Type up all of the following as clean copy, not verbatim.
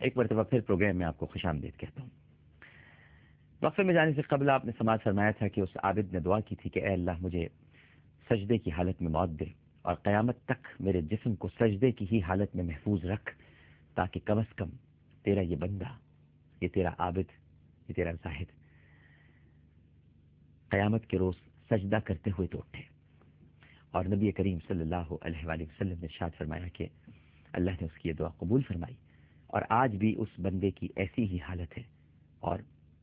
ایک مرتبہ پھر پروگرام میں آپ کو خوش آمدید کہتا ہوں۔ وقفے میں جانے سے قبل آپ نے سماعت فرمایا تھا کہ اس عابد نے دعا کی تھی کہ اے اللہ مجھے سجدے کی حالت میں موت دے اور قیامت تک میرے جسم کو سجدے کی ہی حالت میں محفوظ رکھ، تاکہ کم از کم تیرا یہ بندہ، یہ تیرا عابد، یہ تیرا زاہد قیامت کے روز سجدہ کرتے ہوئے تو اٹھے۔ اور نبی کریم صلی اللہ علیہ وآلہ وسلم نے ارشاد فرمایا کہ اللہ نے اس کی یہ دعا قبول فرمائی، اور آج بھی اس بندے کی ایسی ہی حالت ہے اور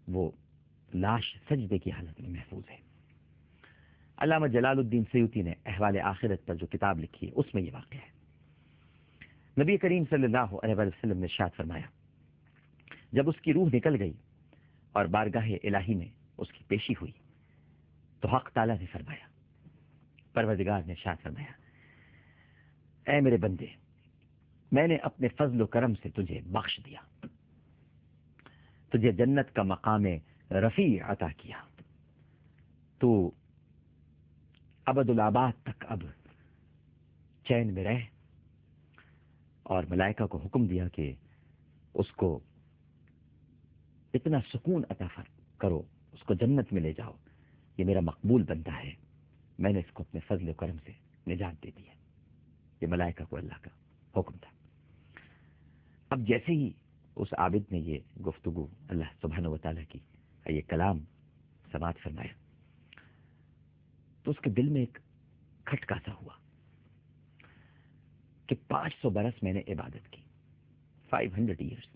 وہ لاش سجدے کی حالت میں محفوظ ہے۔ علامہ جلال الدین سیوطی نے احوال آخرت پر جو کتاب لکھی ہے اس میں یہ واقعہ ہے۔ نبی کریم صلی اللہ علیہ وآلہ وسلم نے ارشاد فرمایا، جب اس کی روح نکل گئی اور بارگاہ الہی میں اس کی پیشی ہوئی تو حق تعالیٰ نے فرمایا، پروردگار نے ارشاد فرمایا، اے میرے بندے، میں نے اپنے فضل و کرم سے تجھے بخش دیا، تجھے جنت کا مقام رفیع عطا کیا، تو ابد الآباد تک اب چین میں رہ، اور ملائکہ کو حکم دیا کہ اس کو اتنا سکون عطا کرو، اس کو جنت میں لے جاؤ، یہ میرا مقبول بندہ ہے، میں نے اس کو اپنے فضل و کرم سے نجات دے دی ہے۔ یہ ملائکہ کو اللہ کا حکم تھا۔ اب جیسے ہی اس عابد نے یہ گفتگو اللہ سبحانہ و تعالیٰ کی یہ کلام سماعت فرمایا تو اس کے دل میں ایک کھٹکا سا ہوا کہ 500 برس میں نے عبادت کی، 500 ایئرس،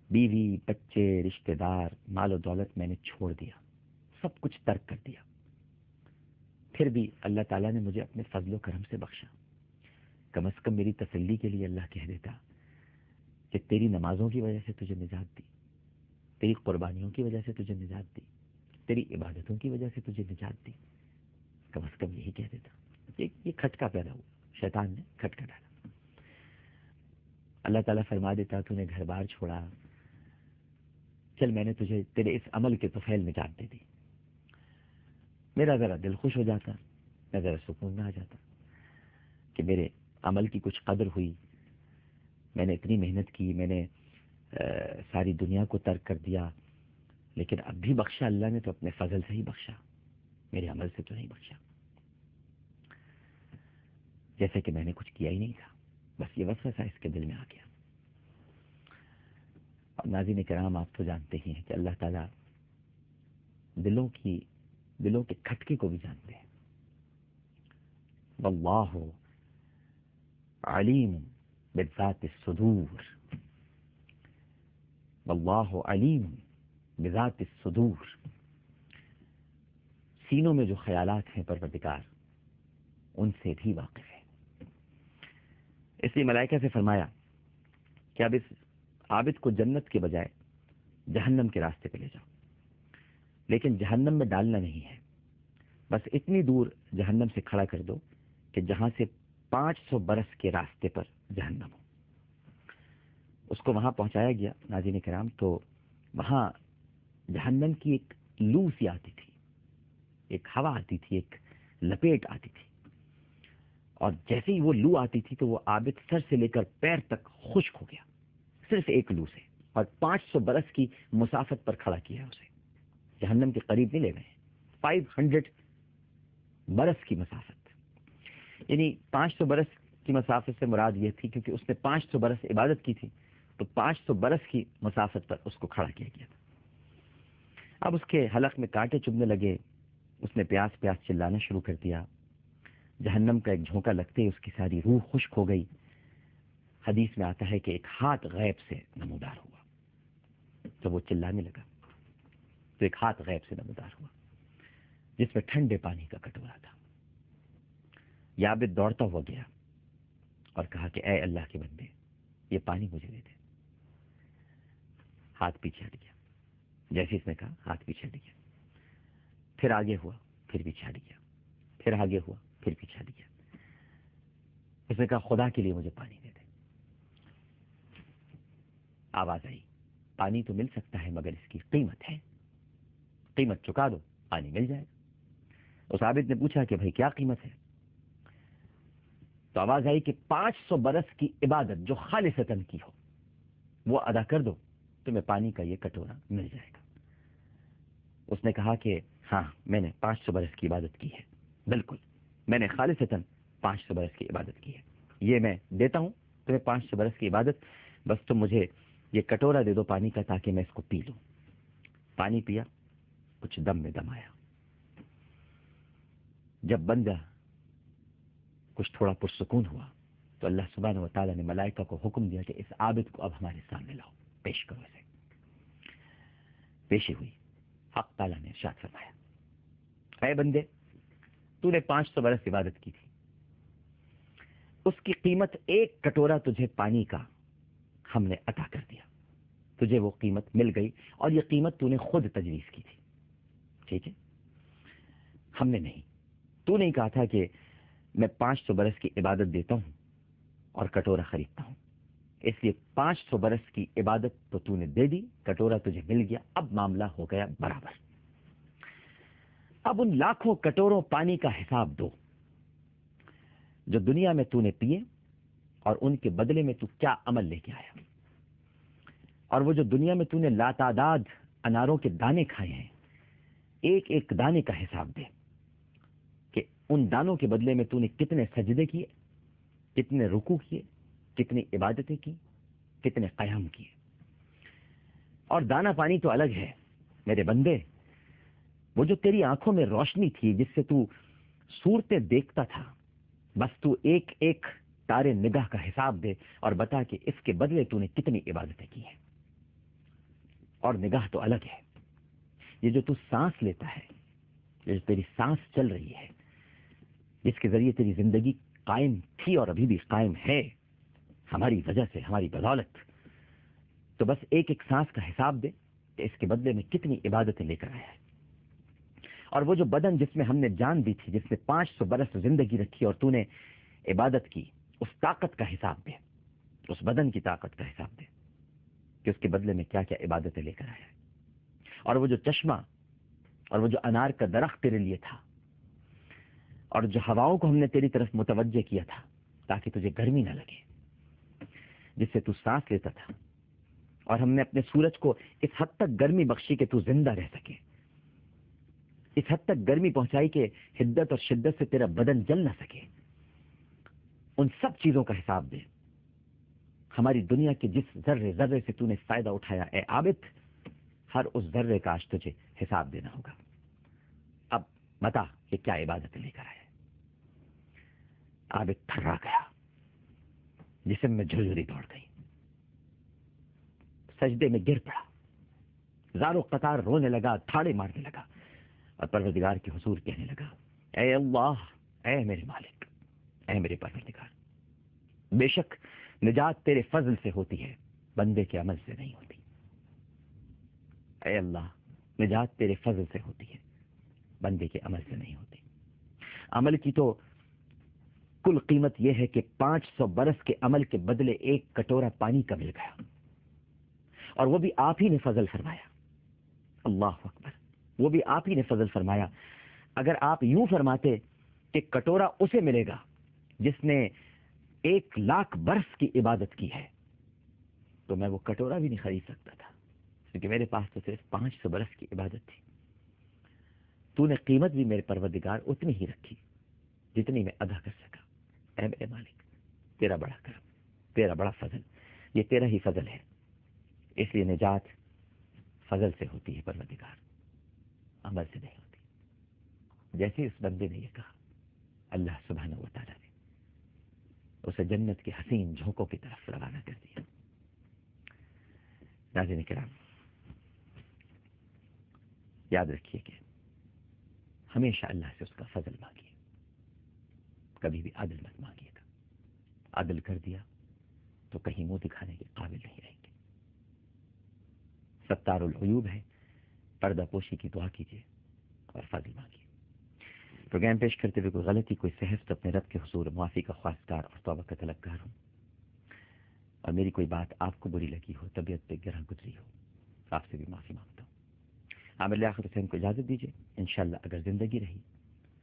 بیوی، بچے، رشتہ دار، مال و دولت میں نے چھوڑ دیا، سب کچھ ترک کر دیا، پھر بھی اللہ تعالیٰ نے مجھے اپنے فضل و کرم سے بخشا۔ کم از کم میری تسلی کے لیے اللہ کہہ دیتا کہ تیری نمازوں کی وجہ سے تجھے نجات دی، تیری قربانیوں کی وجہ سے تجھے نجات دی، تیری عبادتوں کی وجہ سے تجھے نجات دی، کم از کم یہی کہہ دیتا۔ یہ کھٹکا پیدا ہوا، شیطان نے کھٹکا ڈالا۔ اللہ تعالیٰ فرما دیتا تو نے گھر بار چھوڑا، چل میں نے تجھے تیرے اس عمل کے طفیل نجات دے دی، میرا ذرا دل خوش ہو جاتا، میں ذرا سکون میں آ جاتا کہ میرے عمل کی کچھ قدر ہوئی، میں نے اتنی محنت کی، میں نے ساری دنیا کو ترک کر دیا، لیکن اب بھی بخشا اللہ نے تو اپنے فضل سے ہی بخشا، میرے عمل سے تو نہیں بخشا، جیسے کہ میں نے کچھ کیا ہی نہیں تھا، بس یہ وسوسہ اس کے دل میں آ گیا۔ اور ناظرین کرام، آپ تو جانتے ہی ہیں کہ اللہ تعالیٰ دلوں کے کھٹکے کو بھی جانتے ہیں۔ واللہ علیم بذات الصدور، واللہ علیم بذات الصدور، سینوں میں جو خیالات ہیں پروردگار ان سے بھی واقف ہے۔ اس لیے ملائکہ سے فرمایا کہ اب اس عابد کو جنت کے بجائے جہنم کے راستے پہ لے جاؤ، لیکن جہنم میں ڈالنا نہیں ہے، بس اتنی دور جہنم سے کھڑا کر دو کہ جہاں سے 500 برس کے راستے پر جہنم ہو۔ اس کو وہاں پہنچایا گیا ناظرین کرام، تو وہاں جہنم کی ایک لو سی آتی تھی، ایک ہوا آتی تھی، ایک لپیٹ آتی تھی، اور جیسے ہی وہ لو آتی تھی تو وہ عابد سر سے لے کر پیر تک خشک ہو گیا، صرف ایک لو سے، اور 500 برس کی مسافت پر کھڑا کیا اسے، جہنم کے قریب نہیں لے گئے، 500 برس کی مسافت، یعنی 500 برس کی مسافت سے مراد یہ تھی کیونکہ اس نے 500 برس عبادت کی تھی، تو 500 برس کی مسافت پر اس کو کھڑا کیا گیا تھا۔ اب اس کے حلق میں کانٹے چبھنے لگے، اس نے پیاس پیاس چلانا شروع کر دیا، جہنم کا ایک جھونکا لگتے ہی اس کی ساری روح خشک ہو گئی۔ حدیث میں آتا ہے کہ ایک ہاتھ غیب سے نمودار ہوا، جب وہ چلانے لگا تو ایک ہاتھ غیب سے نمودار ہوا جس میں ٹھنڈے پانی کا کٹورا تھا۔ عابد دوڑتا ہوا گیا اور کہا کہ اے اللہ کے بندے، یہ پانی مجھے دے دے۔ ہاتھ پیچھے ہٹ گیا، جیسے اس نے کہا ہاتھ پیچھے ہٹ گیا، پھر آگے ہوا، پھر پیچھے ہٹ گیا، پھر آگے ہوا، پھر پیچھے ہٹ گیا۔ اس نے کہا خدا کے لیے مجھے پانی دے دے۔ آواز آئی، پانی تو مل سکتا ہے مگر اس کی قیمت ہے، قیمت چکا دو، پانی مل جائے گا۔ اس عابد نے پوچھا کہ بھائی کیا قیمت ہے؟ تو آواز آئی کہ 500 برس کی عبادت جو خالصتاً کی ہو، وہ ادا کر دو، تمہیں پانی کا یہ کٹورا مل جائے گا۔ اس نے کہا کہ ہاں، میں نے 500 برس کی عبادت کی ہے، بالکل، میں نے خالصتاً 500 برس کی عبادت کی ہے، یہ میں دیتا ہوں تمہیں 500 برس کی عبادت، بس تم مجھے یہ کٹورا دے دو پانی کا تاکہ میں اس کو پی لوں۔ پانی پیا، کچھ دم میں دم آیا۔ جب بندہ کچھ تھوڑا پرسکون ہوا تو اللہ سبحانہ و تعالیٰ نے ملائکہ کو حکم دیا کہ اس عابد کو اب ہمارے سامنے لاؤ، پیش کرو اسے۔ پیشی ہوئی، حق تعالیٰ نے ارشاد فرمایا، اے بندے، تو نے 500 برس عبادت کی تھی، اس کی قیمت ایک کٹورا تجھے پانی کا ہم نے عطا کر دیا، تجھے وہ قیمت مل گئی، اور یہ قیمت تو نے خود تجویز کی تھی، ٹھیک ہے؟ ہم نے نہیں، تو نہیں کہا تھا کہ میں 500 برس کی عبادت دیتا ہوں اور کٹورا خریدتا ہوں، اس لیے 500 برس کی عبادت تو نے دے دی، کٹورا تجھے مل گیا، اب معاملہ ہو گیا برابر۔ اب ان لاکھوں کٹوروں پانی کا حساب دو جو دنیا میں تو نے پیے، اور ان کے بدلے میں تو کیا عمل لے کے آیا، اور وہ جو دنیا میں تو نے لاتعداد اناروں کے دانے کھائے ہیں، ایک ایک دانے کا حساب دے کہ ان دانوں کے بدلے میں تو نے کتنے سجدے کیے، کتنے رکوع کیے، کتنی عبادتیں کی، کتنے قیام کیے۔ اور دانا پانی تو الگ ہے میرے بندے، وہ جو تیری آنکھوں میں روشنی تھی جس سے تو صورتیں دیکھتا تھا، بس تو ایک ایک تارے نگاہ کا حساب دے اور بتا کہ اس کے بدلے تو نے کتنی عبادتیں کی ہیں۔ اور نگاہ تو الگ ہے، یہ جو تو سانس لیتا ہے، یہ جو تیری سانس چل رہی ہے، جس کے ذریعے تیری زندگی قائم تھی اور ابھی بھی قائم ہے ہماری وجہ سے، ہماری بدولت، تو بس ایک ایک سانس کا حساب دے کہ اس کے بدلے میں کتنی عبادتیں لے کر آیا ہے۔ اور وہ جو بدن جس میں ہم نے جان دی تھی، جس میں 500 برس زندگی رکھی اور تو نے عبادت کی، اس طاقت کا حساب دے، اس بدن کی طاقت کا حساب دے کہ اس کے بدلے میں کیا کیا عبادتیں لے کر آیا ہے۔ اور وہ جو چشمہ اور وہ جو انار کا درخت تیرے لیے تھا، اور جو ہواؤں کو ہم نے تیری طرف متوجہ کیا تھا تاکہ تجھے گرمی نہ لگے، جس سے تو سانس لیتا تھا، اور ہم نے اپنے سورج کو اس حد تک گرمی بخشی کہ تو زندہ رہ سکے، اس حد تک گرمی پہنچائی کہ حدت اور شدت سے تیرا بدن جل نہ سکے۔ ان سب چیزوں کا حساب دے۔ ہماری دنیا کے جس ذرے ذرے سے تو نے فائدہ اٹھایا، اے عابد، ہر اس ذرے کا آج تجھے حساب دینا ہوگا۔ اب بتا کہ کیا عبادت لے کر آیا۔ عابد تھرا گیا، جسم میں جھرجھری دوڑ گئی، سجدے میں گر پڑا، زارو قطار رونے لگا، تھاڑے مارنے لگا، اور پروردگار کے حضور کہنے لگا، اے اللہ، اے میرے مالک، اے میرے پروردگار، بے شک نجات تیرے فضل سے ہوتی ہے، بندے کے عمل سے نہیں ہوتی۔ اے اللہ، نجات تیرے فضل سے ہوتی ہے، بندے کے عمل سے نہیں ہوتی۔ عمل کی تو کل قیمت یہ ہے کہ 500 برس کے عمل کے بدلے ایک کٹورا پانی کا مل گیا، اور وہ بھی آپ ہی نے فضل فرمایا۔ اللہ اکبر، وہ بھی آپ ہی نے فضل فرمایا۔ اگر آپ یوں فرماتے کہ کٹورا اسے ملے گا جس نے 1,00,000 برس کی عبادت کی ہے، تو میں وہ کٹورا بھی نہیں خرید سکتا تھا، کیونکہ میرے پاس تو صرف 500 برس کی عبادت تھی۔ تو نے قیمت بھی میرے پروردگار اتنی ہی رکھی جتنی میں ادا کر سکا۔ اے میرے مالک، تیرا بڑا کرم، تیرا بڑا فضل، یہ تیرا ہی فضل ہے، اس لیے نجات فضل سے ہوتی ہے پروردگار، عمل سے نہیں ہوتی۔ جیسے اس بندے نے یہ کہا، اللہ سبحانہ و تعالیٰ نے اسے جنت کے حسین جھونکوں کی طرف روانہ کر دیا۔ ناظرین کرام، یاد رکھیے کہ ہمیشہ اللہ سے اس کا فضل مانگیے، کبھی بھی عدل مت مانگیے گا۔ عدل کر دیا تو کہیں منہ دکھانے کے قابل نہیں رہیں گے۔ ستار العیوب ہے، پردہ پوشی کی دعا کیجیے اور فضل مانگیے۔ پروگرام پیش کرتے ہوئے کوئی غلطی، کوئی سہو تو اپنے رب کے حضور معافی کا خواستگار اور توبہ کا طلبگار ہوں، اور میری کوئی بات آپ کو بری لگی ہو، طبیعت پہ گرہ گزری ہو، آپ سے بھی معافی مانگتا ہوں۔ عامر لیاقت حسین کو اجازت دیجیے، انشاءاللہ اگر زندگی رہی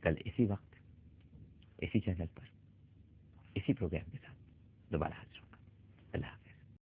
کل اسی وقت، اسی چینل پر، اسی پروگرام کے ساتھ دوبارہ حاضر ہوگا۔ اللہ حافظ۔